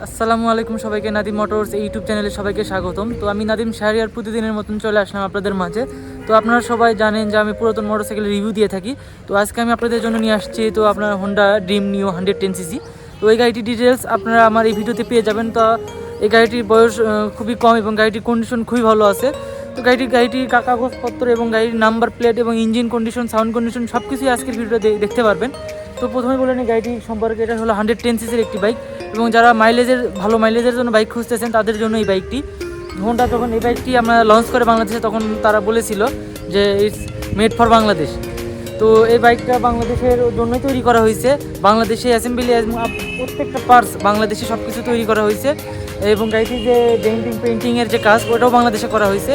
আসসালামু আলাইকুম সবাইকে, নাদিম মোটরস ইউটিউব চ্যানেলে সবাইকে স্বাগতম। তো আমি নাদিম শাহরিয়ার প্রতিদিনের মতন চলে আসলাম আপনাদের মাঝে। তো আপনারা সবাই জানেন যে আমি পুরাতন মোটরসাইকেলের রিভিউ দিয়ে থাকি। তো আজকে আমি আপনাদের জন্য নিয়ে আসছি তো আপনার হোন্ডা ড্রিম নিউ 110cc। তো এই গাড়িটির ডিটেলস আপনারা আমার এই ভিডিওতে পেয়ে যাবেন। তো এই গাড়িটির বয়স খুবই কম এবং গাড়িটির কন্ডিশন খুবই ভালো আছে। তো গাড়িটির কাগজপত্র এবং গাড়ির নাম্বার প্লেট এবং ইঞ্জিন কন্ডিশন, সাউন্ড কন্ডিশন সব কিছুই আজকের ভিডিওতে দেখতে পারবেন। তো প্রথমে বলে নিই গাড়িটি সম্পর্কে, এটা হলো 110cc একটি বাইক এবং যারা ভালো মাইলেজের জন্য বাইক খুঁজতেছেন তাদের জন্য এই বাইকটি। হোন্ডা যখন এই বাইকটি আমরা লঞ্চ করে বাংলাদেশে তখন তারা বলেছিল যে ইটস মেড ফর বাংলাদেশ। তো এই বাইকটা বাংলাদেশের জন্যই তৈরি করা হয়েছে। বাংলাদেশে অ্যাসেম্বলি প্রত্যেকটা পার্টস বাংলাদেশে সব কিছু তৈরি করা হয়েছে এবং গাড়িটির যে পেইন্টিংয়ের যে কাজ ওটাও বাংলাদেশে করা হয়েছে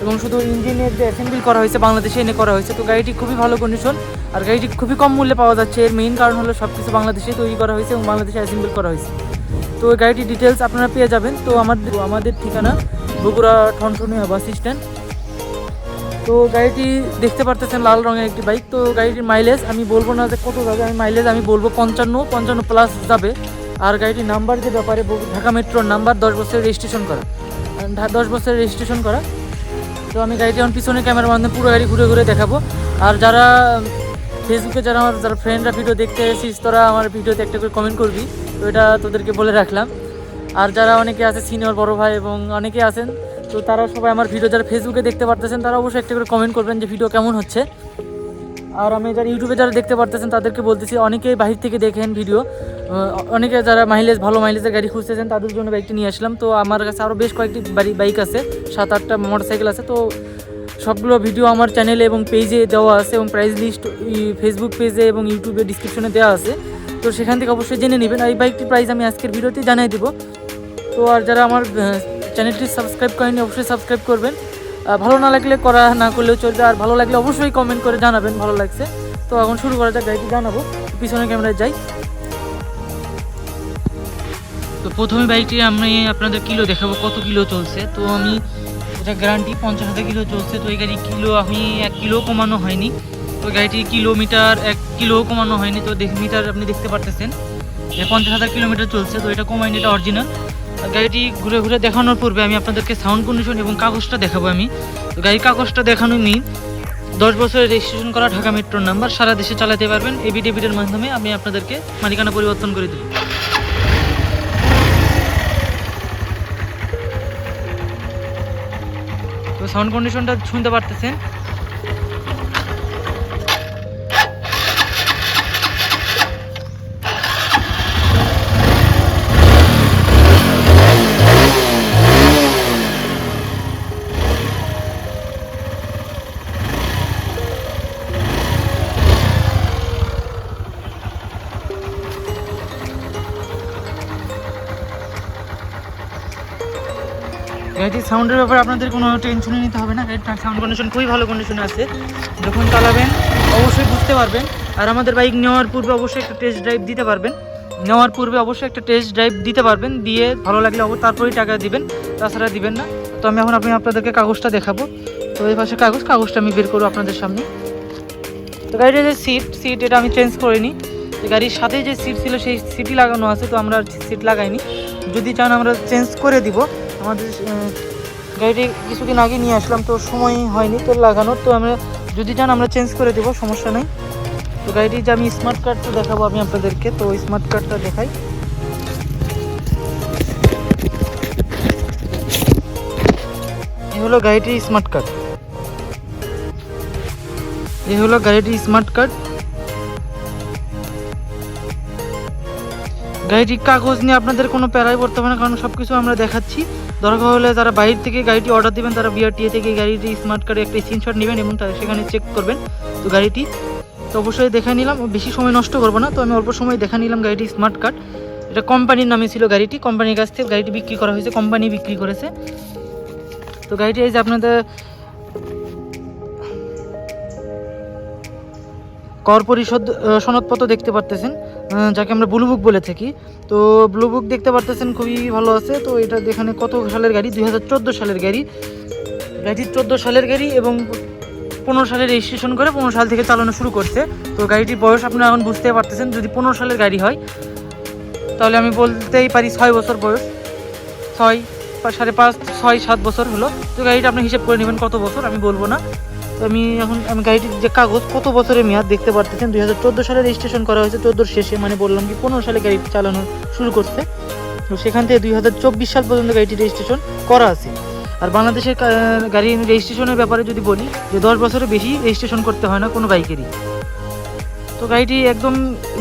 এবং শুধু ইঞ্জিনের যে অ্যাসেম্বলি করা হয়েছে বাংলাদেশে এনে করা হয়েছে। তো গাড়িটি খুবই ভালো কন্ডিশন আর গাড়িটি খুবই কম মূল্যে পাওয়া যাচ্ছে। এর মেইন কারণ হলো সব কিছু বাংলাদেশে তৈরি করা হয়েছে এবং বাংলাদেশে অ্যাসেম্বল করা হয়েছে। তো গাড়িটির ডিটেলস আপনারা পেয়ে যাবেন। তো আমাদের ঠিকানা বগুড়া ঠনঠনিয়া বাস স্ট্যান্ড। তো গাড়িটি দেখতে পারতেছেন লাল রঙের একটি বাইক। তো গাড়িটির মাইলেজ আমি বলবো না যে কত যাবে, আমি বলবো 55 প্লাস যাবে। আর গাড়িটির নাম্বার যে ব্যাপারে, ঢাকা মেট্রোর নাম্বার, 10 বছরের রেজিস্ট্রেশন করা। তো আমি গাড়িটি এখন পিছনে ক্যামেরার মাধ্যমে পুরো গাড়ি ঘুরে ঘুরে দেখাবো। আর যারা ফেসবুকে যারা ফ্রেন্ডরা ভিডিও দেখতে এসেছিস তোরা আমার ভিডিওতে একটা করে কমেন্ট করবি, তো এটা তোদেরকে বলে রাখলাম। আর যারা অনেকে আছে সিনিয়র বড় ভাই এবং অনেকে আছেন, তো তারা সবাই আমার ভিডিও যারা ফেসবুকে দেখতে পারতেছেন তারা অবশ্যই একটা করে কমেন্ট করবেন যে ভিডিও কেমন হচ্ছে। আর আমি যারা ইউটিউবে যারা দেখতে পারতেছেন তাদেরকে বলতেছি, অনেকে বাহির থেকে দেখেন ভিডিও, অনেকে যারা ভালো মাইলেজের গাড়ি খুঁজতেছেন তাদের জন্য বাইকটি নিয়ে আসলাম। তো আমার কাছে আরও বেশ কয়েকটি বাইক আছে, 7-8টা মোটরসাইকেল আছে। তো সবগুলো ভিডিও আমার চ্যানেলে এবং পেজে দেওয়া আছে এবং প্রাইস লিস্ট ফেসবুক পেজে এবং ইউটিউবে ডিসক্রিপশনে দেওয়া আছে। তো সেখান থেকে অবশ্যই জেনে নেবেন। আর এই বাইকটির প্রাইস আমি আজকের ভিডিওতে জানিয়ে দেবো। তো আর যারা আমার চ্যানেলটি সাবস্ক্রাইব করেনি অবশ্যই সাবস্ক্রাইব করবেন। ভালো না লাগলে করা না করলেও চলবে, আর ভালো লাগলে অবশ্যই কমেন্ট করে জানাবেন ভালো লাগছে। তো এখন শুরু করা যাক, গাড়িটি জানাবো। পিছনে ক্যামেরায় যাই। তো প্রথমে বাইকটি আমি আপনাদের কিলো দেখাবো, কত কিলো চলছে। তো আমি এটা গ্যারান্টি 50,000 কিলো চলছে। তো এই গাড়ি কিলো আমি 1 কিলো কমানো হয়নি। তো গাড়িটির কিলোমিটার 1 কিলো কমানো হয়নি। তো মিটার আপনি দেখতে পারতেছেন যে 50,000 কিলোমিটার চলছে। তো এটা কমায়নি, এটা অরিজিনাল। গাড়িটি ঘুরে ঘুরে দেখানোর পূর্বে আমি আপনাদেরকে সাউন্ড কন্ডিশন এবং কাগজটা দেখাবো। তো গাড়ির কাগজটা দেখানো নিই, 10 বছরের রেজিস্ট্রেশন করা, ঢাকা মেট্রোর নাম্বার, সারা দেশে চালাতে পারবেন। এভিডেভিটের মাধ্যমে আমি আপনাদেরকে মালিকানা পরিবর্তন করে দেবো। তো সাউন্ড কন্ডিশনটা শুনতে পারতেছেন। গাড়িটির সাউন্ডের ব্যাপারে আপনাদের কোনো টেনশনই নিতে হবে না। গাড়ির সাউন্ড কন্ডিশন খুবই ভালো কন্ডিশনে আছে, যখন চালাবেন অবশ্যই বুঝতে পারবেন। আর আমাদের বাইক নেওয়ার পূর্বে অবশ্যই একটা টেস্ট ড্রাইভ দিতে পারবেন। দিয়ে ভালো লাগলে তারপরেই টাকা দিবেন, তাছাড়া দিবেন না। তো আমি এখন আপনাদেরকে কাগজটা দেখাবো। তো এই পাশে কাগজটা আমি বের করবো আপনাদের সামনে। তো গাড়ির যে সিট এটা আমি চেঞ্জ করিনি। গাড়ির সাথে যে সিট ছিল সেই সিটই লাগানো আছে, তো আমরা সিট লাগাইনি। যদি চান আমরা চেঞ্জ করে দিব। আমাদের গাড়িটি কিছুদিন আগে নিয়ে আসলাম, তো সময় হয়নি তো লাগানোর। তো আমরা যদি চান আমরা চেঞ্জ করে দেবো, সমস্যা নেই। তো গাড়িটির যে আমি স্মার্ট কার্ডটা দেখাবো আমি আপনাদেরকে। তো ওই স্মার্ট কার্ডটা দেখাই। এই হলো গাড়িটির স্মার্ট কার্ড। গাড়িটির কাগজ নিয়ে আপনাদের কোনো প্যারাই পড়তে হবে না, কারণ সব কিছু আমরা দেখাচ্ছি। দরকার হলে যারা বাইরে থেকে গাড়িটি অর্ডার দেবেন তারা বিআরটিএ থেকে গাড়িটি স্মার্ট কার্ডে একটা স্ক্রিনশট নেবেন এবং সেখানে চেক করবেন। তো গাড়িটি তো অবশ্যই দেখা নিলাম, বেশি সময় নষ্ট করবো না। তো আমি অল্প সময় দেখা নিলাম গাড়িটি স্মার্ট কার্ড। এটা কোম্পানির নামে ছিল গাড়িটি, কোম্পানির কাছ থেকে গাড়িটি বিক্রি করা হয়েছে, কোম্পানি বিক্রি করেছে। তো গাড়িটি এই যে আপনাদের কর পরিশোধ সনদপত্র দেখতে পারতেছেন, যাকে আমরা ব্লু বুক বলে থাকি। তো ব্লু বুক দেখতে পারতেছেন, খুবই ভালো আছে। তো এটা এখানে কত সালের গাড়ি, 2014 সালের গাড়ি। গাড়িটি 14 সালের গাড়ি এবং 15 সালে রেজিস্ট্রেশন করে 15 সাল থেকে চালানো শুরু করছে। তো গাড়িটির বয়স আপনারা এখন বুঝতে পারতেছেন, যদি 15 সালের গাড়ি হয় তাহলে আমি বলতেই পারি 6 বছর বয়স, 6, 5.5, 6-7 বছর হলো। তো গাড়িটা আপনি হিসেব করে নেবেন কত বছর, আমি বলবো না। তো আমি গাড়িটির যে কাগজ কত বছরের মেয়াদ দেখতে পারতেছেন, 2014 সালে রেজিস্ট্রেশন করা হয়েছে, 14 শেষে, মানে বললাম কি 15 সালে গাড়ি চালানো শুরু করছে। তো সেখান থেকে 2024 সাল পর্যন্ত গাড়িটি রেজিস্ট্রেশন করা আছে। আর বাংলাদেশের গাড়ি রেজিস্ট্রেশনের ব্যাপারে যদি বলি, যে 10 বছরের বেশি রেজিস্ট্রেশন করতে হয় না কোনো বাইকেরই। তো গাড়িটি একদম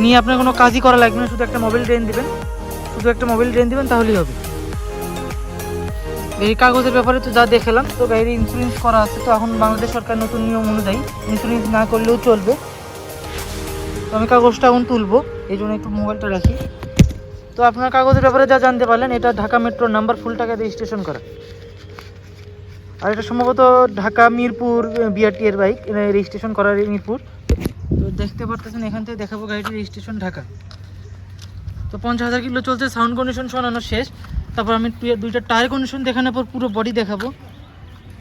নিয়ে আপনার কোনো কাজই করা লাগবে না, শুধু একটা মোবাইল ড্রেন দিবেন, তাহলেই হবে। এই কাগজের ব্যাপারে তো যা দেখালাম, তো গাড়ির ইন্স্যুরেন্স করা আছে। তো এখন বাংলাদেশ সরকার নতুন নিয়ম অনুযায়ী ইন্স্যুরেন্স না করলেও চলবে। তো আমি কাগজটা এখন তুলবো, এই জন্য একটু মোবাইলটা রাখি। তো আপনার কাগজের ব্যাপারে যা জানতে পারলেন, এটা ঢাকা মেট্রোর নাম্বার, ফুল টাকা রেজিস্ট্রেশন করা। আর এটা সম্ভবত ঢাকা মিরপুর বিআরটি এর বাইক, রেজিস্ট্রেশন করা মিরপুর। তো দেখতে পারতেছেন, এখান থেকে দেখাবো গাড়িটির রেজিস্ট্রেশন ঢাকা। তো 50,000 কিলো চলছে, সাউন্ড কন্ডিশন শোনানো শেষ। তারপর আমি দুইটা টায়ার কন্ডিশন দেখানোর পর পুরো বডি দেখাবো।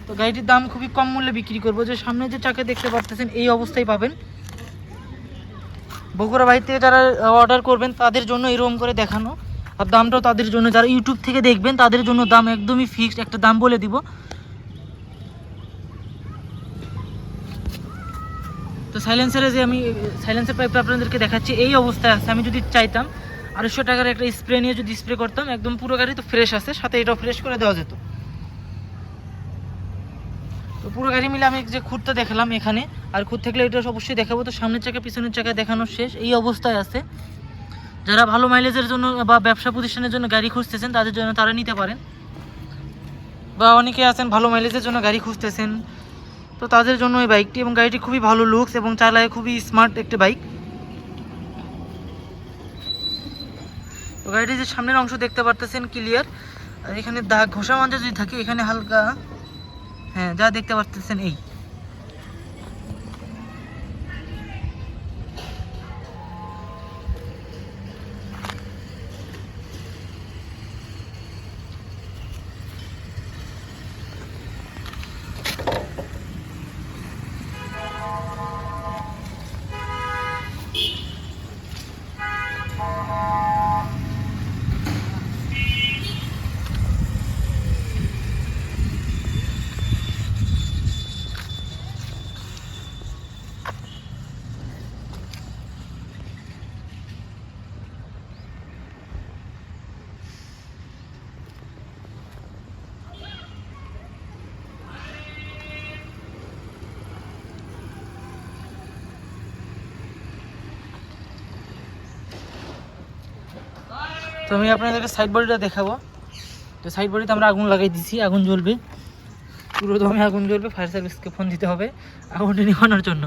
তো গাড়িটির দাম খুবই কম মূল্যে বিক্রি করবো। যে সামনে যে চাকা দেখতে পারতেছেন, এই অবস্থায় পাবেন। বগুড়া বাইক থেকে যারা অর্ডার করবেন তাদের জন্য এরকম করে দেখানো, আর দামটাও তাদের জন্য, যারা ইউটিউব থেকে দেখবেন তাদের জন্য দাম একদমই ফিক্সড একটা দাম বলে দিব। তো সাইলেন্সার পাইপটা আপনাদেরকে দেখাচ্ছি, এই অবস্থায় আছে। আমি যদি চাইতাম 250 টাকার একটা স্প্রে নিয়ে যদি স্প্রে করতাম, একদম পুরো গাড়ি তো ফ্রেশ আছে, সাথে এটাও ফ্রেশ করে দেওয়া যেত। তো পুরো গাড়ি মিলে আমি যে খুঁতটা দেখালাম এখানে, আর খুঁত থাকলে এটা অবশ্যই দেখাবো। তো সামনের চাকা পিছনের চাকা দেখানো শেষ, এই অবস্থায় আছে। যারা ভালো মাইলেজের জন্য বা ব্যবসা প্রতিষ্ঠানের জন্য গাড়ি খুঁজতেছেন, তাদের জন্য তারা নিতে পারেন। বা অনেকে আছেন ভালো মাইলেজের জন্য গাড়ি খুঁজতেছেন, তো তাদের জন্য এই বাইকটি। এবং গাড়িটি খুবই ভালো লুকস এবং চালায় খুবই স্মার্ট একটা বাইক। তো গাড়িটির যে সামনের অংশ দেখতে পারতেছেন ক্লিয়ার, আর এখানে দাগ ঘষা মাঞ্জা যদি থাকে, এখানে হালকা, হ্যাঁ যা দেখতে পারতেছেন এই। তো আমি আপনাদেরকে সাইড বডিটা দেখাবো। তো সাইড বডিতে আমরা আগুন লাগাই দিছি, আগুন জ্বলবে, পুরো দমে আগুন জ্বলবে। ফায়ার সার্ভিসকে ফোন দিতে হবে আগুনটা নিভানোর জন্য।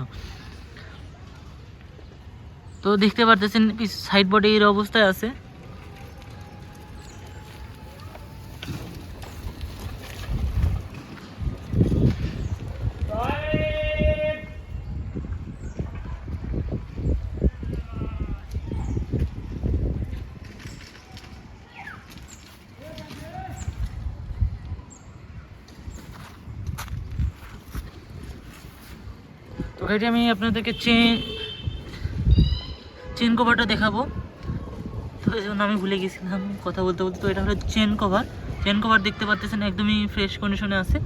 তো দেখতে পারতেছেন সাইড বডি এর অবস্থায় আছে। তো গাড়িটি আমি আপনাদেরকে চেন কভারটা দেখাবো। তো এই জন্য আমি ভুলে গেছিলাম কথা বলতে বলতে। তো এটা হলো চেন কভার দেখতে পাচ্ছেন, একদমই ফ্রেশ কন্ডিশনে আছে।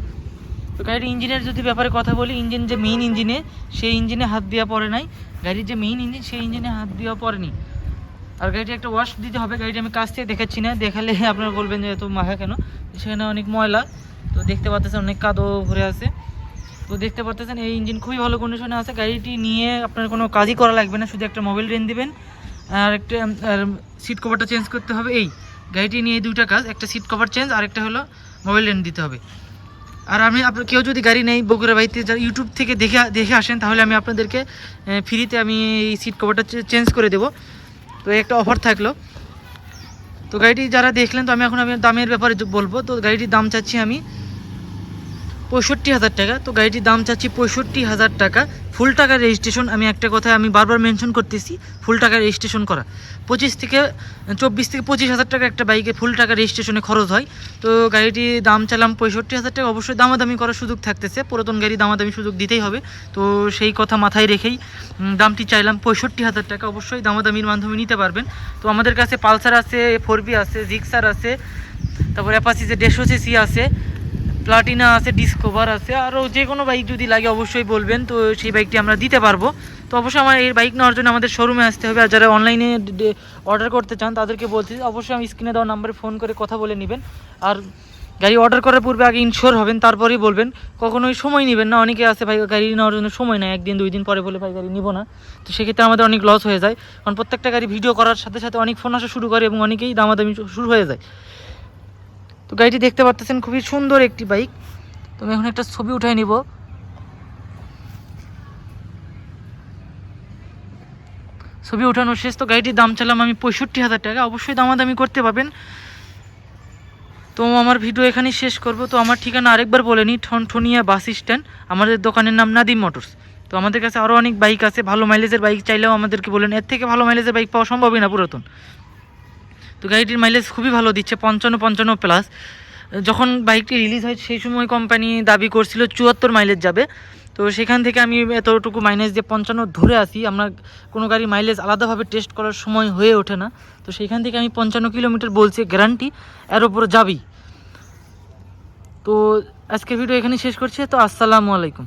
তো গাড়ির ইঞ্জিনের যদি ব্যাপারে কথা বলি, ইঞ্জিন যে মেইন ইঞ্জিনে, সেই ইঞ্জিনে হাত দেওয়া পড়ে নাই। গাড়ির যে মেইন ইঞ্জিন, সেই ইঞ্জিনে হাত দেওয়া পড়েনি। আর গাড়িটি একটা ওয়াশ দিতে হবে। গাড়িটি আমি কাছ থেকে দেখাচ্ছি না, দেখালে আপনারা বলবেন যে এত মাখা কেন। সেখানে অনেক ময়লা, তো দেখতে পাচ্ছেন অনেক কাদো ভরে আছে। তো দেখতে পাচ্ছেন এই ইঞ্জিন খুবই ভালো কন্ডিশনে আছে। গাড়িটি নিয়ে আপনার কোনো কাজই করা লাগবে না, শুধু একটা মোবাইল রেন দিবেন, আর একটা সিট কভারটা চেঞ্জ করতে হবে। এই গাড়িটি নিয়ে দুইটা কাজ, একটা সিট কভার চেঞ্জ, আর একটা হলো মোবাইল রেন দিতে হবে। আর আপনার কেউ যদি গাড়ি নেই বগুড়া বাড়িতে, যারা ইউটিউব থেকে দেখে আসেন, তাহলে আমি আপনাদেরকে ফ্রিতে আমি এই সিট কভারটা চেঞ্জ করে দেবো। তো একটা অফার থাকলো। তো গাড়িটি যারা দেখলেন, তো আমি দামের ব্যাপারে বলবো। তো গাড়িটির দাম চাচ্ছি আমি 65,000 টাকা। তো গাড়িটির দাম চাচ্ছি 65,000 টাকা, ফুল টাকা রেজিস্ট্রেশন। আমি একটা কথা আমি বারবার মেনশন করতেছি, ফুল টাকা রেজিস্ট্রেশন করা। 24 থেকে 25,000 টাকা একটা বাইকে ফুল টাকা রেজিস্ট্রেশনে খরচ হয়। তো গাড়িটির দাম চালাম 65,000 টাকা। অবশ্যই দামাদামি করার সুযোগ থাকতেছে, পুরাতন গাড়ি দামাদামি সুযোগ দিতেই হবে। তো সেই কথা মাথায় রেখেই দামটি চাইলাম 65,000 টাকা। অবশ্যই দামাদামির মাধ্যমে নিতে পারবেন। তো আমাদের কাছে পালসার আছে, 4B আছে, জিক্সার আছে, তারপরে অ্যাপাচি যে 150 সিসি আছে, প্লাটিনা আছে, ডিসকভার আছে, আরও যে কোনো বাইক যদি লাগে অবশ্যই বলবেন, তো সেই বাইকটি আমরা দিতে পারবো। তো অবশ্যই আমার এই বাইক নেওয়ার জন্য আমাদের শোরুমে আসতে হবে। আর যারা অনলাইনে অর্ডার করতে চান তাদেরকে বলছি অবশ্যই আমি স্ক্রিনে দেওয়া নাম্বারে ফোন করে কথা বলে নেবেন। আর গাড়ি অর্ডার করার পূর্বে আগে ইনশিওর হবেন, তারপরেই বলবেন। কখনোই সময় নেবেন না, অনেকে আছে ভাই গাড়ি নেওয়ার জন্য সময় নেয়, 1 দিন 2 দিন পরে বলে ভাই গাড়ি নিব না। তো সেক্ষেত্রে আমাদের অনেক লস হয়ে যায়, কারণ প্রত্যেকটা গাড়ি ভিডিও করার সাথে সাথে অনেক ফোন আসা শুরু করে এবং অনেকেই দামাদামি শুরু হয়ে যায়। তো গাড়িটি দেখতে পাচ্ছেন খুবই সুন্দর একটি বাইক। তো আমি এখন একটা ছবি উঠাই নিব। ছবি উঠানো শেষ। তো গাড়িটির দাম চালাম আমি 65,000 টাকা। অবশ্যই দামাদামি করতে পারবেন। তো আমার ভিডিও এখানেই শেষ করব। তো আমার ঠিকানা আরেকবার বলে নিই, ঠনঠনিয়া বাস স্ট্যান্ড। আমাদের দোকানের নাম নাদিম মোটরস। তো আমাদের কাছে আরও অনেক বাইক আছে, ভালো মাইলেজের বাইক চাইলেও আমাদেরকে বলেন, এর থেকে ভালো মাইলেজের বাইক পাওয়া সম্ভবই না পুরাতন। তো গাড়িটির মাইলেজ খুবই ভালো দিচ্ছে, 55 প্লাস। যখন বাইকটি রিলিজ হয় সেই সময় কোম্পানি দাবি করছিল 74 মাইলেজ যাবে। তো সেখান থেকে আমি এতটুকু মাইলেজ দিয়ে 55 ধরে আসি। আমরা কোনো গাড়ি মাইলেজ আলাদাভাবে টেস্ট করার সময় হয়ে ওঠে না। তো সেখান থেকে আমি 55 কিলোমিটার বলছি গ্যারান্টি, এর উপরে যাবি। তো আজকের ভিডিও এখানে শেষ করছি। তো আসসালামু আলাইকুম।